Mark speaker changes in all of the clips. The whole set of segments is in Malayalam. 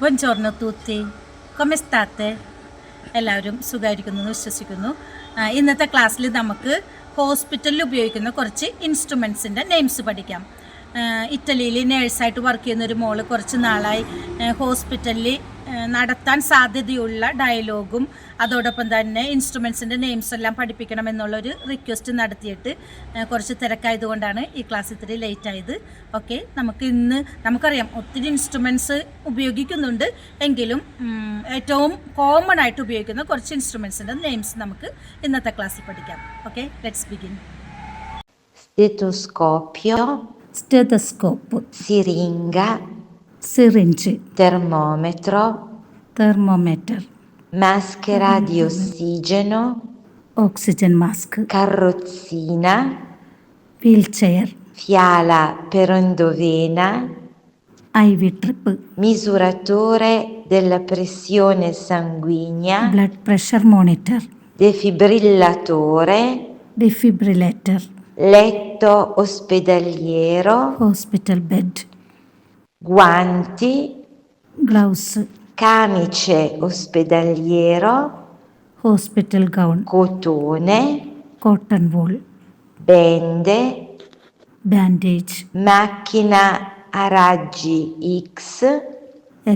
Speaker 1: Buongiorno tutti, come state? എല്ലാവരും സുഖമായിരിക്കുന്നു എന്ന് വിശ്വസിക്കുന്നു. ഇന്നത്തെ ക്ലാസ്സിൽ നമുക്ക് ഹോസ്പിറ്റലിൽ ഉപയോഗിക്കുന്ന കുറച്ച് ഇൻസ്ട്രുമെൻസിൻ്റെ നെയിംസ് പഠിക്കാം. ഇറ്റലിയിൽ നേഴ്സായിട്ട് വർക്ക് ചെയ്യുന്നൊരു മോള് കുറച്ച് നാളായി ഹോസ്പിറ്റലിൽ നടത്താൻ സാധ്യതയുള്ള ഡയലോഗും അതോടൊപ്പം തന്നെ ഇൻസ്ട്രുമെൻസിൻ്റെ നെയിംസ് എല്ലാം പഠിപ്പിക്കണമെന്നുള്ളൊരു റിക്വസ്റ്റ് നടത്തിയിട്ട് കുറച്ച് തിരക്കായതുകൊണ്ടാണ് ഈ ക്ലാസ് ഇത്തിരി ലേറ്റ് ആയത്. ഓക്കെ, നമുക്കറിയാം ഒത്തിരി ഇൻസ്ട്രുമെൻറ്റ്സ് ഉപയോഗിക്കുന്നുണ്ട്, എങ്കിലും ഏറ്റവും കോമൺ ആയിട്ട് ഉപയോഗിക്കുന്ന കുറച്ച് ഇൻസ്ട്രുമെൻസിൻ്റെ നെയിംസ് നമുക്ക് ഇന്നത്തെ ക്ലാസ്സിൽ പഠിക്കാം. Okay, let's begin.
Speaker 2: Stetoscopio,
Speaker 1: siringa,
Speaker 2: syringe,
Speaker 1: termometer,
Speaker 2: maschera di ossigeno,
Speaker 1: oxygen mask,
Speaker 2: carrozzina,
Speaker 1: wheelchair,
Speaker 2: fiala per endovena,
Speaker 1: IV drip,
Speaker 2: misuratore della pressione sanguigna,
Speaker 1: blood pressure monitor,
Speaker 2: defibrillator, letto ospedaliero,
Speaker 1: hospital bed,
Speaker 2: guanti,
Speaker 1: gloves,
Speaker 2: camice ospedaliero,
Speaker 1: hospital gown,
Speaker 2: cotone,
Speaker 1: cotton wool,
Speaker 2: bende,
Speaker 1: bandage,
Speaker 2: macchina a raggi X,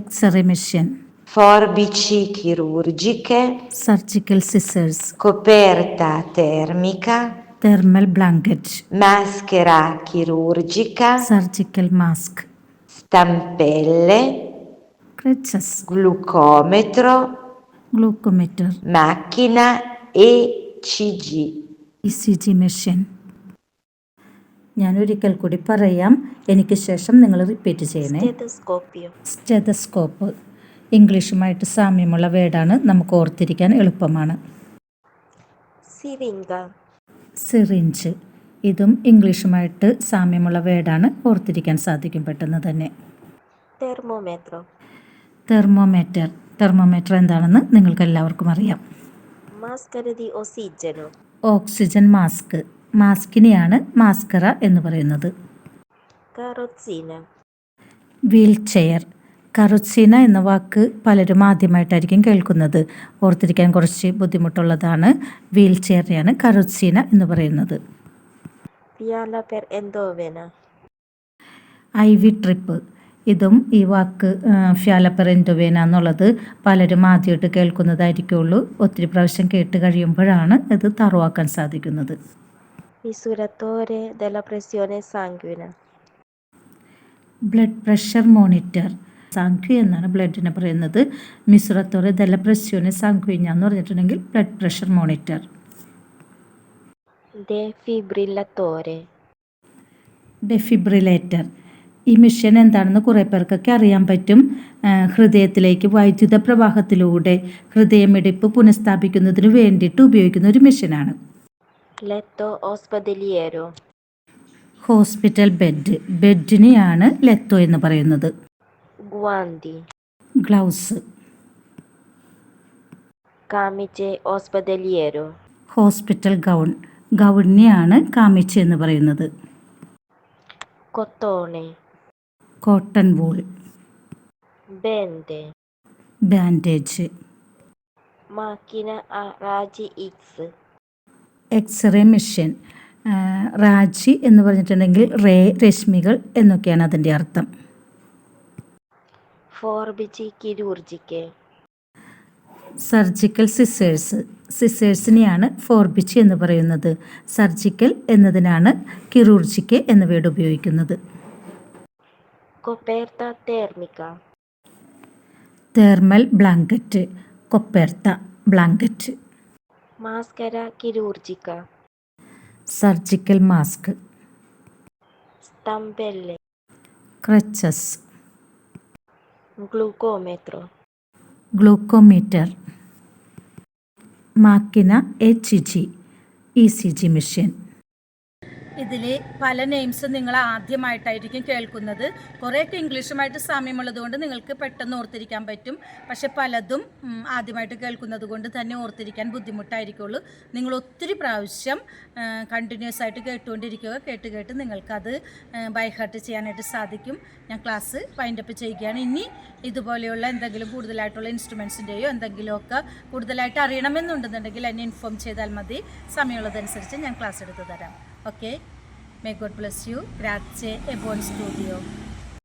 Speaker 1: X-ray machine,
Speaker 2: forbici chirurgiche,
Speaker 1: surgical scissors,
Speaker 2: coperta termica,
Speaker 1: thermal blanket,
Speaker 2: maschera chirurgica,
Speaker 1: surgical mask,
Speaker 2: stampelle,
Speaker 1: crutches,
Speaker 2: glucometro,
Speaker 1: glucometer,
Speaker 2: macchina ECG.
Speaker 1: ECG machine. ഞാനൊരിക്കൽ കൂടി പറയാം, എനിക്ക് ശേഷം നിങ്ങൾ റിപ്പീറ്റ് ചെയ്യണേ. സ്റ്റെതസ്കോപ്പ് ഇംഗ്ലീഷുമായിട്ട് സാമ്യമുള്ള വേർഡാണ്, നമുക്ക് ഓർത്തിരിക്കാൻ എളുപ്പമാണ്. സിറിഞ്ച് ഇതും ഇംഗ്ലീഷുമായിട്ട് സാമ്യമുള്ള വേർഡാണ്, ഓർത്തിരിക്കാൻ സാധിക്കും പെട്ടെന്ന് തന്നെ. തെർമോമീറ്റർ എന്താണെന്ന് നിങ്ങൾക്ക് എല്ലാവർക്കും അറിയാം. ഓക്സിജൻ മാസ്ക്, മാസ്കിനെയാണ് മാസ്കറ എന്ന് പറയുന്നത്. വീൽ ചെയർ, കറുസീന എന്ന വാക്ക് പലരും ആദ്യമായിട്ടായിരിക്കും കേൾക്കുന്നത്, ഓർത്തിരിക്കാൻ കുറച്ച് ബുദ്ധിമുട്ടുള്ളതാണ്. വീൽ ചെയറിനെയാണ് കറുസീന എന്ന് പറയുന്നത്. IV ട്രിപ്പ്, ഇതും ഈ വാക്ക് ഫിയാല പെർ എൻഡോവേന എന്നുള്ളത് പലരും ആദ്യമായിട്ട് കേൾക്കുന്നതായിരിക്കുള്ളൂ, ഒത്തിരി പ്രാവശ്യം കേട്ട് കഴിയുമ്പോഴാണ് ഇത് തറവാക്കാൻ സാധിക്കുന്നത്.
Speaker 3: Misuratore della pressione sanguigna.
Speaker 1: Blood pressure monitor, സാങ്ക്വി എന്നാണ് ബ്ലഡിനെ പറയുന്നത്. മിസുറത്തോറെ ദെല്ല പ്രസ്യോനെ സാങ്ക്വിഞ്ഞ എന്ന് പറഞ്ഞിട്ടുണ്ടെങ്കിൽ ബ്ലഡ് പ്രഷർ മോണിറ്റർ. ഡെഫിബ്രിലേറ്റർ, ഈ മെഷീൻ എന്താണെന്ന് കുറേ പേർക്കൊക്കെ അറിയാൻ പറ്റും. ഹൃദയത്തിലേക്ക് വൈദ്യുത പ്രവാഹത്തിലൂടെ ഹൃദയമിടിപ്പ് പുനഃസ്ഥാപിക്കുന്നതിന് വേണ്ടിയിട്ട് ഉപയോഗിക്കുന്ന ഒരു മെഷീനാണ്.
Speaker 3: Letto ospedaliero.
Speaker 1: ഹോസ്പിറ്റൽ ബെഡ്, ബെഡിനെയാണ് ലെത്തോ എന്ന് പറയുന്നത്.
Speaker 3: Guanti.
Speaker 1: Gloves.
Speaker 3: Camice ospedaliero.
Speaker 1: Hospital gown, ഗൗണിനെയാണ് കാമിച്ച് എന്ന് പറയുന്നത്.
Speaker 3: Cotone.
Speaker 1: Cotton wool.
Speaker 3: Bende.
Speaker 1: Bandage.
Speaker 3: Macchina a raggi X.
Speaker 1: X ray machine, റാജി എന്ന് പറഞ്ഞിട്ടുണ്ടെങ്കിൽ രശ്മികൾ എന്നൊക്കെയാണ് അതിൻ്റെ അർത്ഥം.
Speaker 3: Forbici chirurgiche.
Speaker 1: സർജിക്കൽ സിസേഴ്സിനെയാണ് ഫോർബിച്ചി എന്ന് പറയുന്നത്. സർജിക്കൽ എന്നതിനാണ് കിറൂർജിക്ക് എന്ന വേർഡ് ഉപയോഗിക്കുന്നത്.
Speaker 3: Coperta termica.
Speaker 1: തെർമൽ ബ്ലാങ്കറ്റ്, കൊപ്പേർത്ത blanket.
Speaker 3: Maschera chirurgica.
Speaker 1: Surgical mask.
Speaker 3: Stampelle.
Speaker 1: Crutches.
Speaker 3: Glucometro.
Speaker 1: Glucometer. മാക്കിന ECG, ECG മെഷീൻ. ഇതിൽ പല നെയിംസ് നിങ്ങൾ ആദ്യമായിട്ടായിരിക്കും കേൾക്കുന്നത്. കുറേയൊക്കെ ഇംഗ്ലീഷുമായിട്ട് സാമ്യമുള്ളത് കൊണ്ട് നിങ്ങൾക്ക് പെട്ടെന്ന് ഓർത്തിരിക്കാൻ പറ്റും. പക്ഷെ പലതും ആദ്യമായിട്ട് കേൾക്കുന്നത് കൊണ്ട് തന്നെ ഓർത്തിരിക്കാൻ ബുദ്ധിമുട്ടായിരിക്കുള്ളൂ. നിങ്ങൾ ഒത്തിരി പ്രാവശ്യം കണ്ടിന്യൂസ് ആയിട്ട് കേട്ടുകൊണ്ടിരിക്കുക. കേട്ട് നിങ്ങൾക്കത് ബൈ ഹാർട്ട് ചെയ്യാനായിട്ട് സാധിക്കും. ഞാൻ ക്ലാസ് വൈൻഡപ്പ് ചെയ്യുകയാണ്. ഇനി ഇതുപോലെയുള്ള എന്തെങ്കിലും കൂടുതലായിട്ടുള്ള ഇൻസ്ട്രുമെൻസിൻ്റെയോ എന്തെങ്കിലുമൊക്കെ കൂടുതലായിട്ട് അറിയണമെന്നുണ്ടെന്നുണ്ടെങ്കിൽ എന്നെ ഇൻഫോം ചെയ്താൽ മതി. സമയമുള്ളതനുസരിച്ച് ഞാൻ ക്ലാസ് എടുത്ത് തരാം. Okay, may God bless you. Grazie e buon studio.